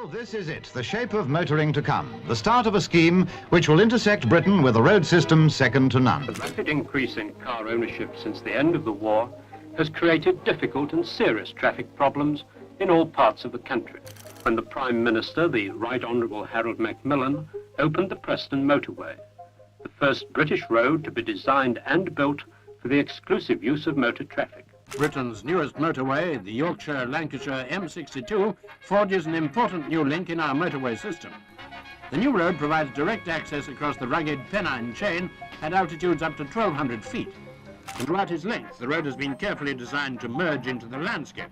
Well, this is it, the shape of motoring to come, the start of a scheme which will intersect Britain with a road system second to none. The rapid increase in car ownership since the end of the war has created difficult and serious traffic problems in all parts of the country. When the Prime Minister, the Right Honourable Harold Macmillan, opened the Preston motorway, the first British road to be designed and built for the exclusive use of motor traffic. Britain's newest motorway, the Yorkshire-Lancashire M62, forges an important new link in our motorway system. The new road provides direct access across the rugged Pennine chain at altitudes up to 1,200 feet. And throughout its length, the road has been carefully designed to merge into the landscape.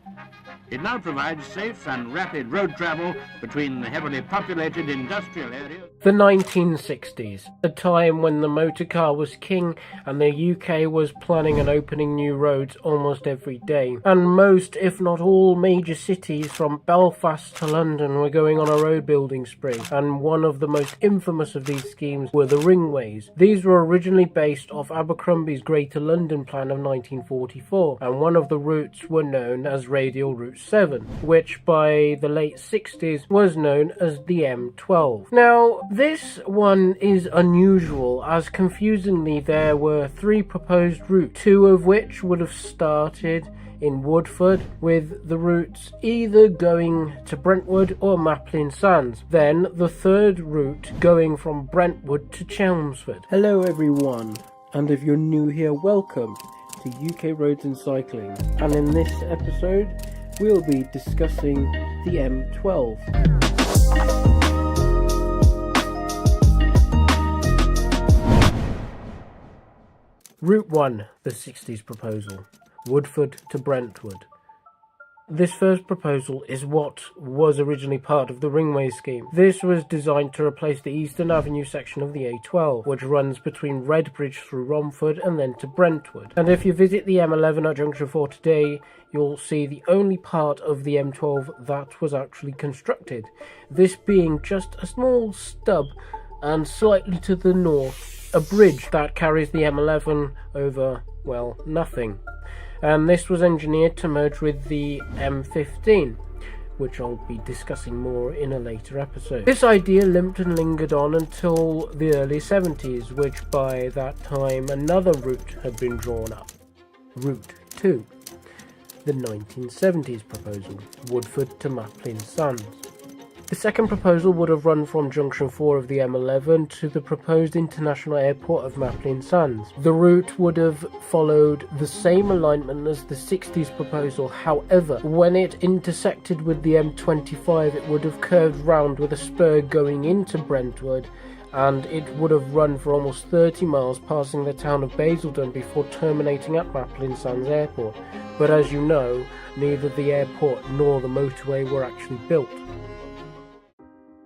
It now provides safe and rapid road travel between the heavily populated industrial areas. The 1960s, a time when the motor car was king and the UK was planning and opening new roads almost every day. And most, if not all, major cities from Belfast to London were going on a road building spree. And one of the most infamous of these schemes were the ringways. These were originally based off Abercrombie's Greater London Plan of 1944, and one of the routes were known as Radial Route 7, which by the late 60s was known as the M12. Now, this one is unusual, as confusingly there were three proposed routes, two of which would have started in Woodford, with the routes either going to Brentwood or Maplin Sands. Then the third route going from Brentwood to Chelmsford. Hello everyone, and if you're new here, welcome to UK Roads and Cycling. And in this episode, we'll be discussing the M12. Route 1, the 60s proposal, Woodford to Brentwood. This first proposal is what was originally part of the Ringway scheme. This was designed to replace the Eastern Avenue section of the A12, which runs between Redbridge through Romford and then to Brentwood. And if you visit the M11 at Junction 4 today, you'll see the only part of the M12 that was actually constructed, this being just a small stub and slightly to the north, a bridge that carries the M11 over, well, nothing. And this was engineered to merge with the M15, which I'll be discussing more in a later episode. This idea limped and lingered on until the early 70s, which by that time another route had been drawn up. Route 2, the 1970s proposal, Woodford to Maplin Sands. The second proposal would have run from Junction 4 of the M11 to the proposed international airport of Maplin Sands. The route would have followed the same alignment as the 60s proposal, however, when it intersected with the M25 it would have curved round with a spur going into Brentwood, and it would have run for almost 30 miles passing the town of Basildon before terminating at Maplin Sands Airport. But as you know, neither the airport nor the motorway were actually built.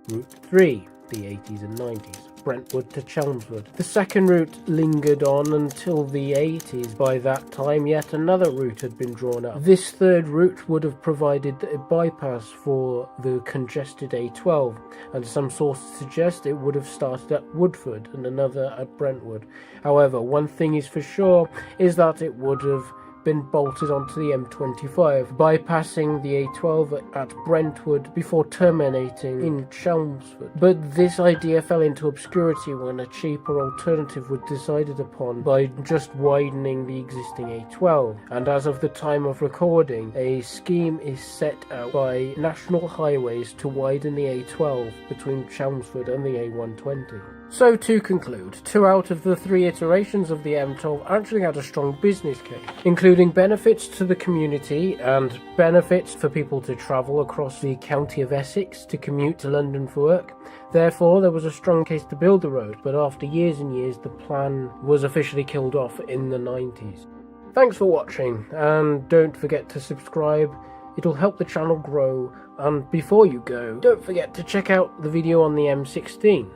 Route 3, the 80s and 90s, Brentwood to Chelmsford. The second route lingered on until the 80s. By that time, yet another route had been drawn up. This third route would have provided a bypass for the congested A12, and some sources suggest it would have started at Woodford and another at Brentwood. However, one thing is for sure is that it would have been bolted onto the M25, bypassing the A12 at Brentwood before terminating in Chelmsford. But this idea fell into obscurity when a cheaper alternative was decided upon by just widening the existing A12. And as of the time of recording, a scheme is set out by National Highways to widen the A12 between Chelmsford and the A120. So to conclude, 2 out of the 3 iterations of the M12 actually had a strong business case, including benefits to the community and benefits for people to travel across the county of Essex to commute to London for work. Therefore, there was a strong case to build the road, but after years and years, the plan was officially killed off in the 90s. Thanks for watching, and don't forget to subscribe. It'll help the channel grow, and before you go, don't forget to check out the video on the M16.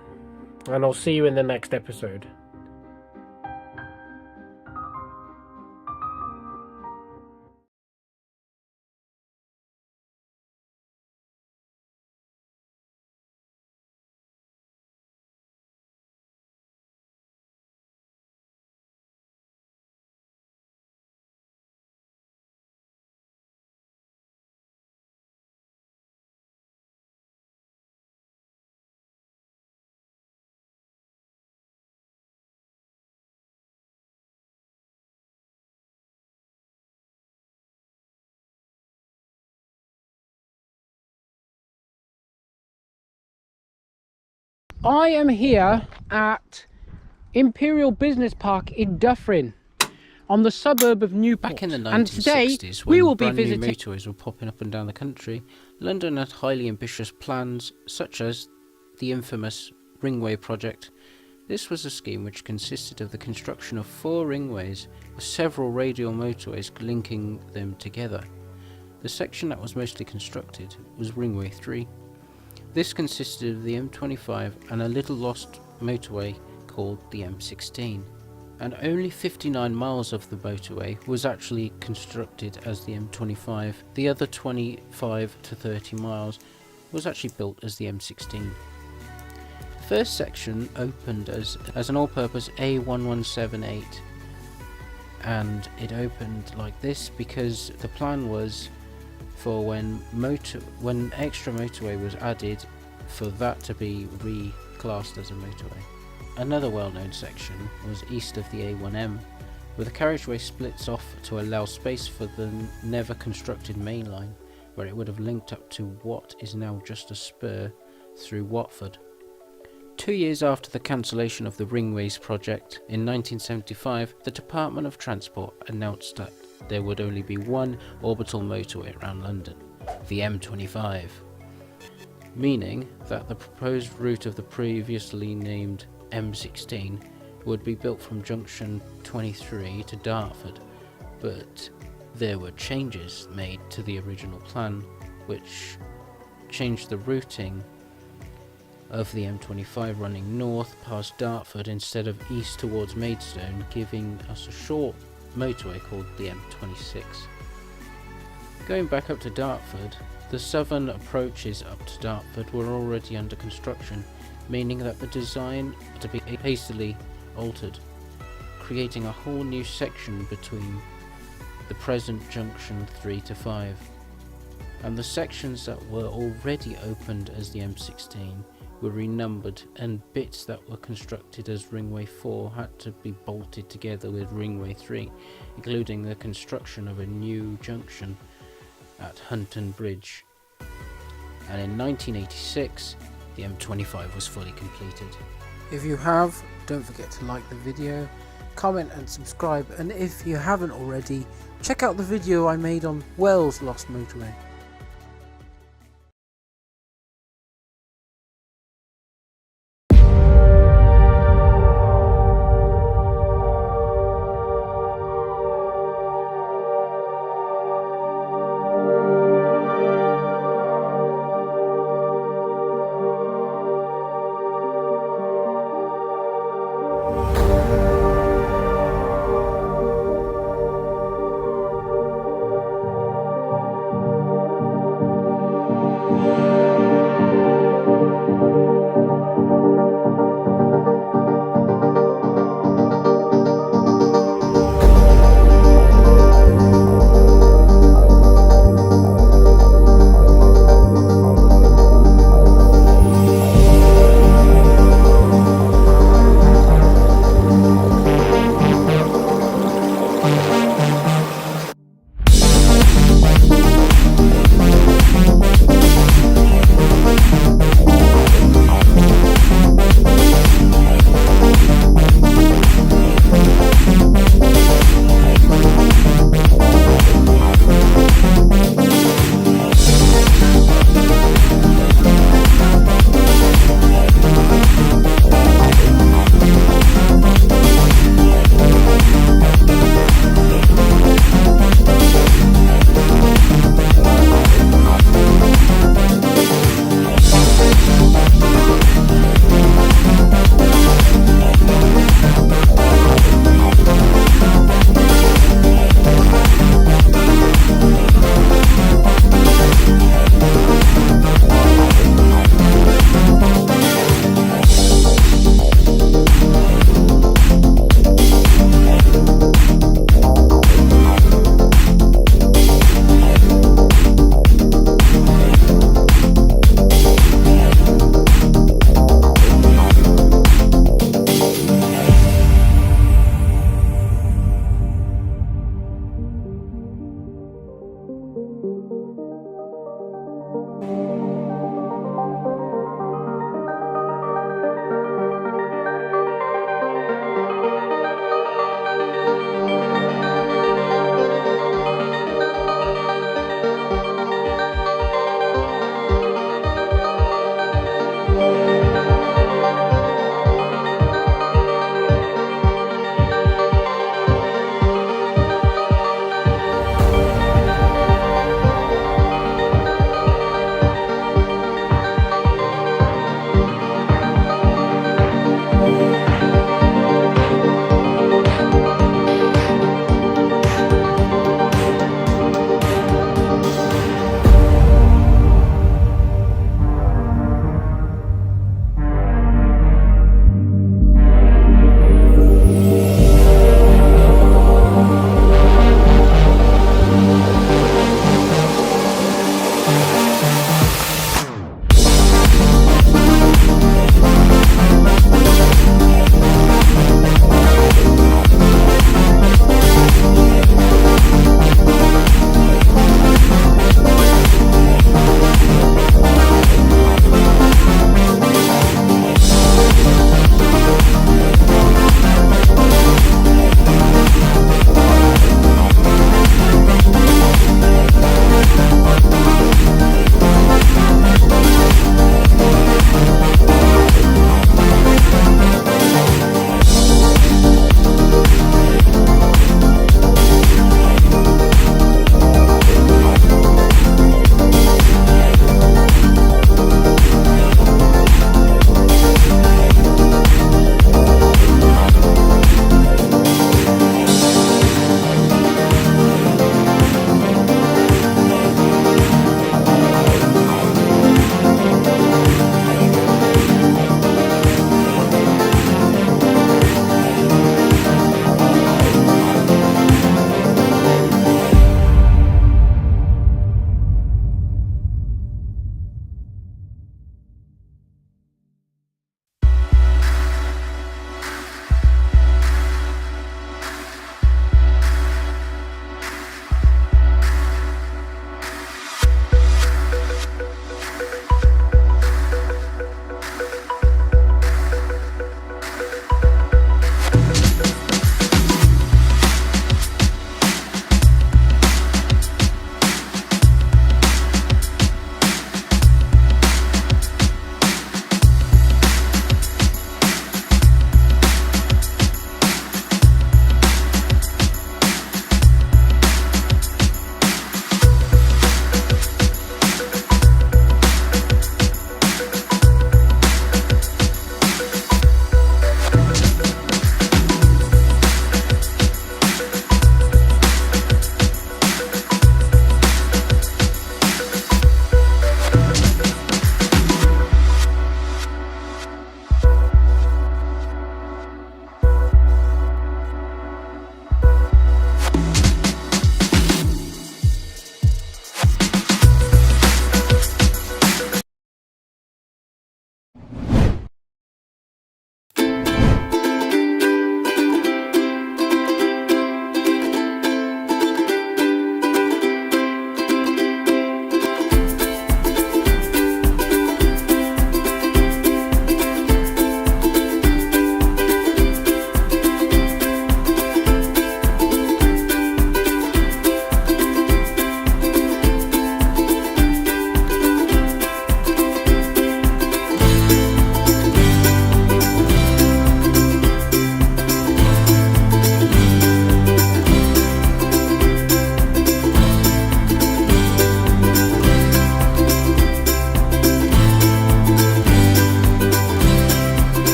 And I'll see you in the next episode. I am here at Imperial Business Park in Dufferin, on the suburb of Newport. Back in the 1960s, and today when we will be brand new visiting. motorways were popping up and down the country, London had highly ambitious plans, such as the infamous Ringway project. This was a scheme which consisted of the construction of 4 ringways with several radial motorways linking them together. The section that was mostly constructed was Ringway 3. This consisted of the M25 and a little lost motorway called the M16. And only 59 miles of the motorway was actually constructed as the M25. The other 25 to 30 miles was actually built as the M16. The first section opened as an all-purpose A1178, and it opened like this because the plan was for when extra motorway was added, for that to be reclassed as a motorway. Another well-known section was east of the A1M, where the carriageway splits off to allow space for the never constructed main line, where it would have linked up to what is now just a spur through Watford. 2 years after the cancellation of the Ringways project, in 1975, the Department of Transport announced that there would only be one orbital motorway around London, the M25, meaning that the proposed route of the previously named M16 would be built from junction 23 to Dartford, but there were changes made to the original plan which changed the routing of the M25 running north past Dartford instead of east towards Maidstone, giving us a short motorway called the M26. Going back up to Dartford, the southern approaches up to Dartford were already under construction, meaning that the design had to be hastily altered, creating a whole new section between the present junction 3 to 5. And the sections that were already opened as the M16 were renumbered, and bits that were constructed as Ringway 4 had to be bolted together with Ringway 3, including the construction of a new junction at Hunton Bridge. And in 1986, the M25 was fully completed. If you have, don't forget to like the video, comment and subscribe, and if you haven't already, check out the video I made on Wells Lost Motorway.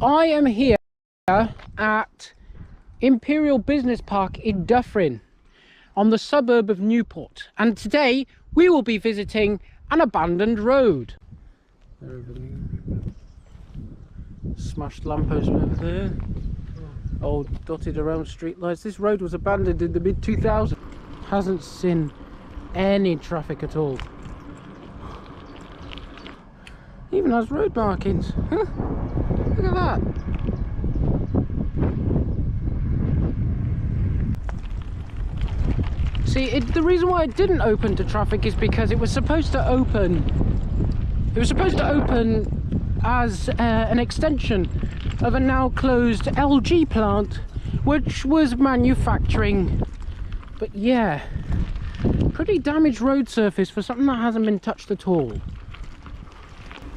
I am here at Imperial Business Park in Dufferin, on the suburb of Newport, and today we will be visiting an abandoned road. Smashed lamppost over there, old dotted around street lights. This road was abandoned in the mid 2000s. Hasn't seen any traffic at all. Even has road markings. Huh? Look at that. See, the reason why it didn't open to traffic is because it was supposed to open. It was supposed to open as an extension of a now closed LG plant, which was manufacturing. But yeah, pretty damaged road surface for something that hasn't been touched at all.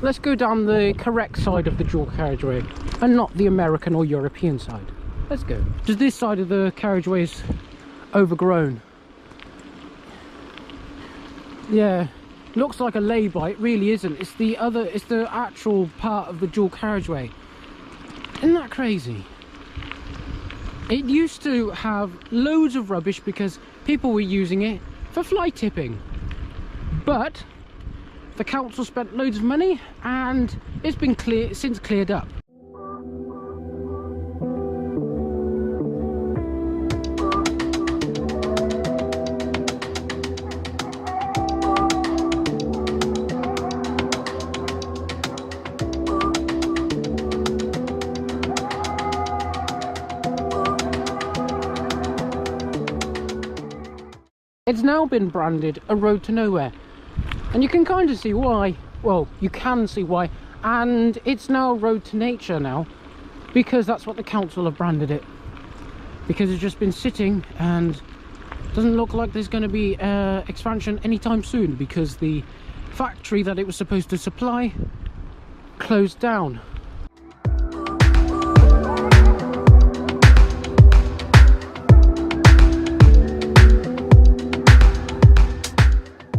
Let's go down the correct side of the dual carriageway and not the American or European side. Let's go. Just this side of the carriageway is overgrown. Yeah, looks like a lay-by, it really isn't. It's the actual part of the dual carriageway. Isn't that crazy? It used to have loads of rubbish because people were using it for fly tipping. But the council spent loads of money and it's been since cleared up. It's now been branded a road to nowhere, and you can kind of see why. Well, you can see why, and it's now a road to nature now, because that's what the council have branded it, because it's just been sitting and doesn't look like there's going to be expansion anytime soon, because the factory that it was supposed to supply closed down.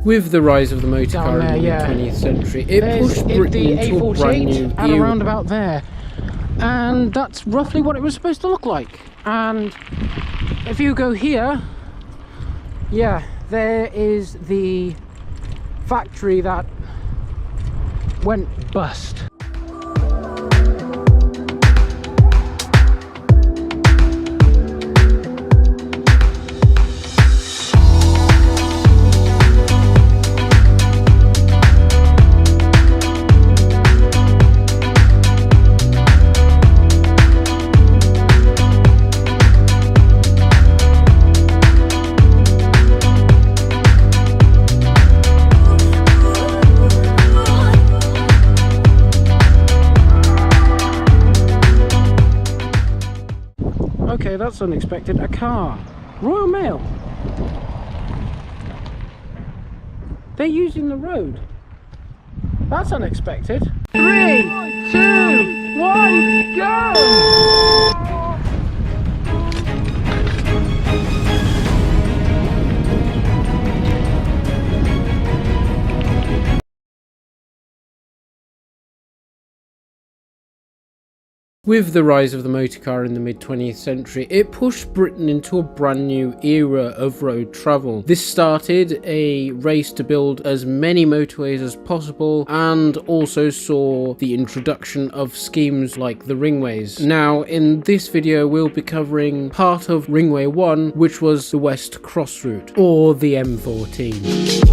With the rise of the motor car in the 20th century, it pushed Britain into a brand new era. And around about there, and that's roughly what it was supposed to look like. And if you go here, yeah, there is the factory that went bust. Okay, that's unexpected. A car. Royal Mail. They're using the road. That's unexpected. 3, 2, 1, go! With the rise of the motor car in the mid-20th century, it pushed Britain into a brand new era of road travel. This started a race to build as many motorways as possible, and also saw the introduction of schemes like the ringways. Now, in this video we'll be covering part of Ringway 1, which was the West Cross route, or the M14.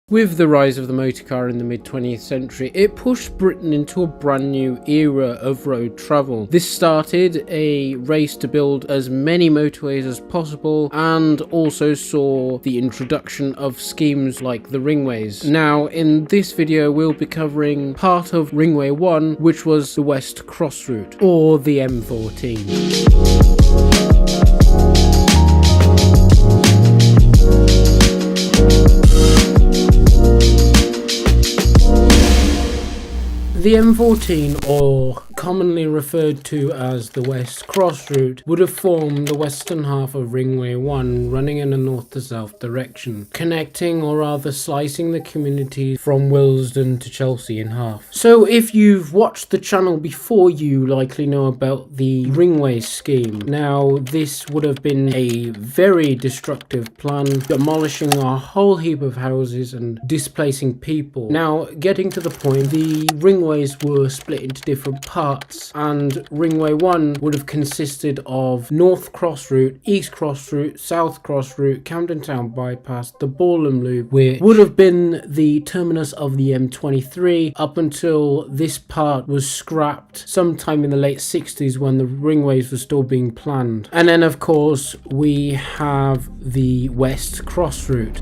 With the rise of the motor car in the mid-20th century, it pushed Britain into a brand new era of road travel. This started a race to build as many motorways as possible, and also saw the introduction of schemes like the ringways. Now, in this video we'll be covering part of Ringway 1, which was the West Cross route, or the M14. The M14, or commonly referred to as the West Cross Route, would have formed the western half of Ringway 1, running in a north to south direction, connecting or rather slicing the community from Willesden to Chelsea in half. So if you've watched the channel before, you likely know about the Ringway scheme. Now, this would have been a very destructive plan, demolishing a whole heap of houses and displacing people. Now, getting to the point, the ringways were split into different parts, and Ringway 1 would have consisted of North Cross Route, East Cross Route, South Cross Route, Camden Town Bypass, the Boreham Loop, which would have been the terminus of the M23 up until this part was scrapped sometime in the late 60s when the ringways were still being planned. And then of course we have the West Cross Route.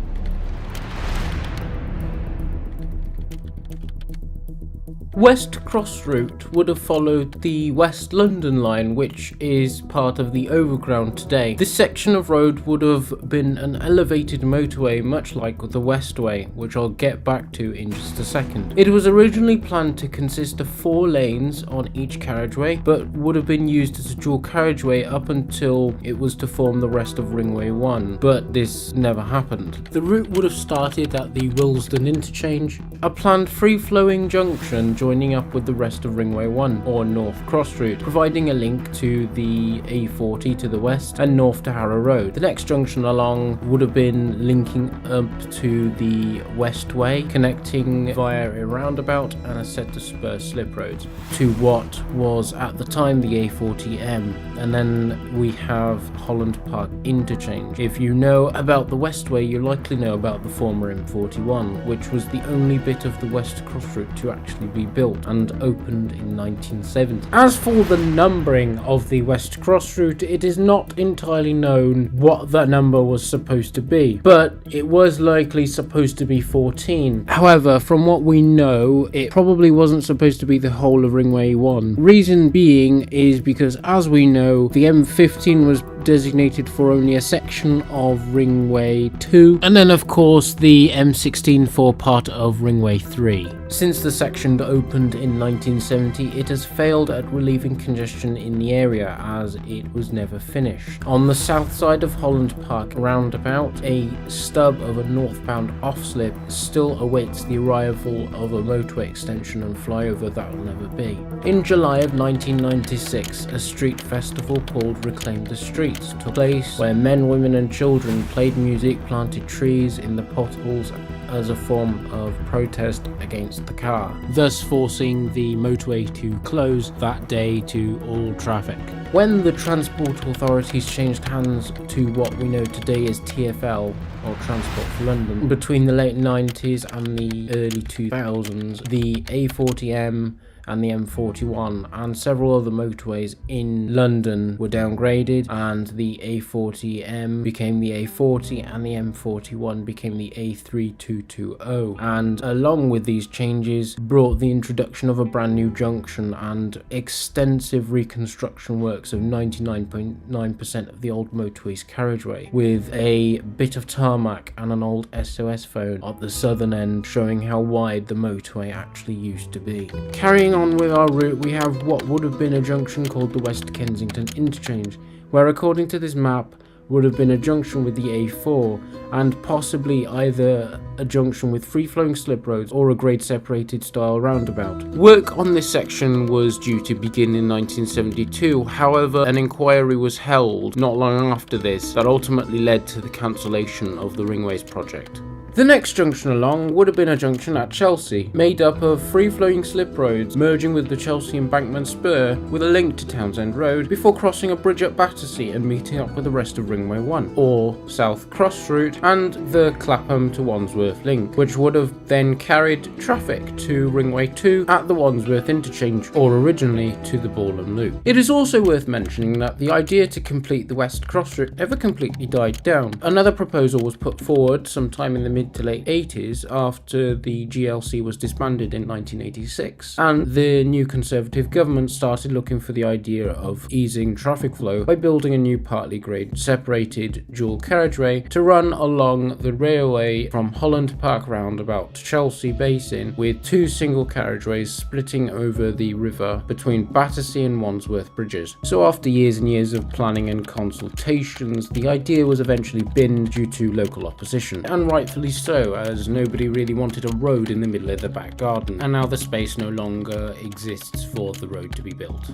West Cross Route would have followed the West London line, which is part of the Overground today. This section of road would have been an elevated motorway, much like the Westway, which I'll get back to in just a second. It was originally planned to consist of 4 lanes on each carriageway, but would have been used as a dual carriageway up until it was to form the rest of Ringway 1, but this never happened. The route would have started at the Willesden interchange, a planned free-flowing junction joining up with the rest of Ringway 1, or North Cross Route, providing a link to the A40 to the west and north to Harrow Road. The next junction along would have been linking up to the Westway, connecting via a roundabout and a set of spur slip roads to what was at the time the A40M. And then we have Holland Park interchange. If you know about the Westway, you likely know about the former M41, which was the only bit of the West Cross Route to actually be built and opened in 1970. As for the numbering of the West Cross Route, it is not entirely known what that number was supposed to be, but it was likely supposed to be 14. However, from what we know, it probably wasn't supposed to be the whole of Ringway 1. Reason being is because, as we know, the M15 was designated for only a section of Ringway 2, and then of course the M16 for part of Ringway 3. Since the section opened in 1970, it has failed at relieving congestion in the area as it was never finished. On the south side of Holland Park roundabout, a stub of a northbound off-slip still awaits the arrival of a motorway extension and flyover that will never be. In July of 1996, a street festival called Reclaim the Streets took place, where men, women and children played music, planted trees in the potholes as a form of protest against the car, thus forcing the motorway to close that day to all traffic. When the transport authorities changed hands to what we know today as TfL, or Transport for London, between the late 90s and the early 2000s, the A40M and the M41 and several other motorways in London were downgraded, and the A40M became the A40 and the M41 became the A3220, and along with these changes brought the introduction of a brand new junction and extensive reconstruction works of 99.9% of the old motorway's carriageway, with a bit of tarmac and an old SOS phone at the southern end showing how wide the motorway actually used to be. Carrying on with our route, we have what would have been a junction called the West Kensington Interchange, where according to this map would have been a junction with the A4 and possibly either a junction with free-flowing slip roads or a grade separated style roundabout. Work on this section was due to begin in 1972, however an inquiry was held not long after this that ultimately led to the cancellation of the Ringways project. The next junction along would have been a junction at Chelsea, made up of free-flowing slip roads merging with the Chelsea Embankment Spur with a link to Townsend Road before crossing a bridge at Battersea and meeting up with the rest of Ringway 1, or South Cross Route, and the Clapham to Wandsworth link, which would have then carried traffic to Ringway 2 at the Wandsworth interchange, or originally to the Boreham Loop. It is also worth mentioning that the idea to complete the West Cross Route never completely died down. Another proposal was put forward sometime in the mid to late 80s after the GLC was disbanded in 1986, and the new Conservative government started looking for the idea of easing traffic flow by building a new partly grade separated dual carriageway to run along the railway from Holland Park roundabout to Chelsea Basin, with 2 single carriageways splitting over the river between Battersea and Wandsworth bridges. So after years and years of planning and consultations, the idea was eventually binned due to local opposition, and rightfully so, as nobody really wanted a road in the middle of the back garden, and now the space no longer exists for the road to be built.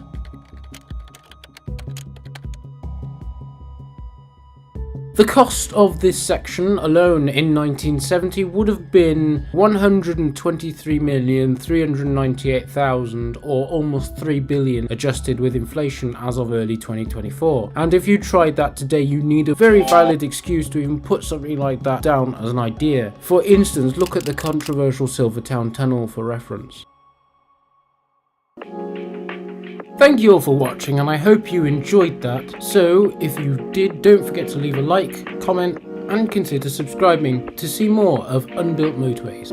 The cost of this section alone in 1970 would have been $123,398,000, or almost $3 billion adjusted with inflation as of early 2024. And if you tried that today, you need a very valid excuse to even put something like that down as an idea. For instance, look at the controversial Silvertown Tunnel for reference. Thank you all for watching, and I hope you enjoyed that. So if you did, don't forget to leave a like, comment and consider subscribing to see more of Unbuilt Motorways.